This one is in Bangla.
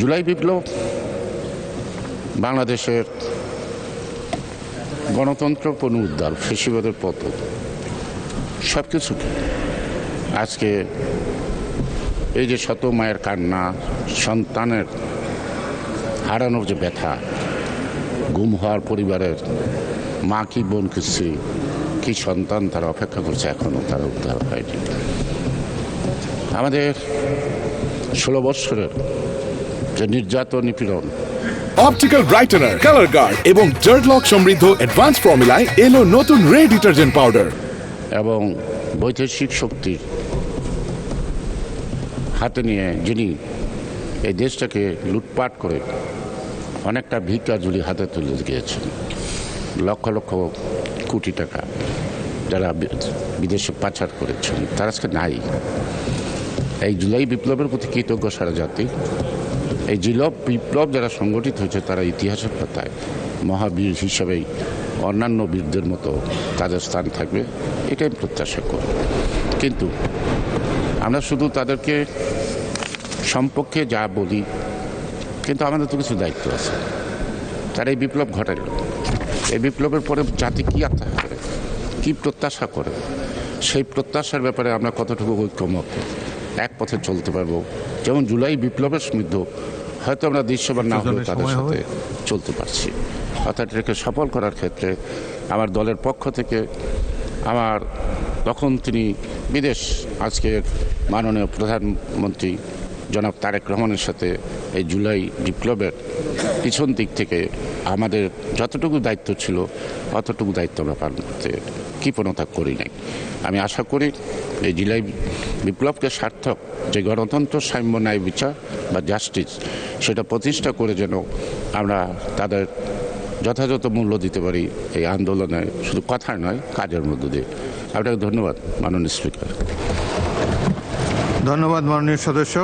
জুলাই বিপ্লব বাংলাদেশের গণতন্ত্র পুনরুদ্ধার, ফ্যাসিবাদের পতন, সব কিছু আজকে এই যে শত মায়ের কান্না, সন্তানের হারানোর যে ব্যথা, গুম হওয়ার পরিবারের মা কি বোন কি সন্তান তারা অপেক্ষা করছে, এখনও তারা উদ্ধার হয়নি। আমাদের 16 বৎসরের যে নির্যাতন, নিপীড়ন, অপটিক্যাল ব্রাইটেনার, কালার গার্ড এবং জার্ড লক সমৃদ্ধ অ্যাডভান্স ফর্মুলায় এলো নতুন রে ডিটারজেন্ট পাউডার এবং বৈদেশিক শক্তি হাতে নিয়ে যিনি এই দেশটাকে লুটপাট করে অনেকটা ভিক্ষা ঝুলি হাতে তুলে গিয়েছেন, লক্ষ লক্ষ কোটি টাকা যারা বিদেশে পাচার করেছেন, তারা আজকে নাই। এই জুলাই বিপ্লবের প্রতি কৃতজ্ঞ সারা জাতি। এই বিপ্লব যারা সংগঠিত হয়েছে তারা ইতিহাসের পাতায় মহাবীর হিসাবেই অন্যান্য বীরদের মতো তাদের স্থান থাকবে, এটাই প্রত্যাশা করি। কিন্তু আমরা শুধু তাদেরকে সম্পর্কে যা বলি, কিন্তু আমাদের তো কিছু দায়িত্ব আছে। তারা এই বিপ্লব ঘটাল, এই বিপ্লবের পরে জাতি কী আশা করে, কী প্রত্যাশা করে, সেই প্রত্যাশার ব্যাপারে আমরা কতটুকু ঐক্যমত, এক পথে চলতে পারবো। যেমন জুলাই বিপ্লবের সমৃদ্ধ হয়তো আমরা দৃশ্যমান না হলেও তাদের সাথে চলতে পারছি। অর্থাৎ এটাকে সফল করার ক্ষেত্রে আমার দলের পক্ষ থেকে আমার তখন তিনি বিদেশ, আজকের মাননীয় প্রধানমন্ত্রী জনাব তারেক রহমানের সাথে এই জুলাই বিপ্লবের পিছন দিক থেকে আমাদের যতটুকু দায়িত্ব ছিল অতটুকু দায়িত্ব আমরা পালন করতে কৃপণতা করি নাই। আমি আশা করি এই জুলাই বিপ্লবকে সার্থক যে গণতন্ত্র, সাম্য, ন্যায় বিচার বা জাস্টিস, সেটা প্রতিষ্ঠা করে যেন আমরা তাদের যথাযথ মূল্য দিতে পারি এই আন্দোলনে, শুধু কথায় নয় কাজের মধ্য দিয়ে। আপনাকে ধন্যবাদ মাননীয় স্পিকার। ধন্যবাদ মাননীয় সদস্য।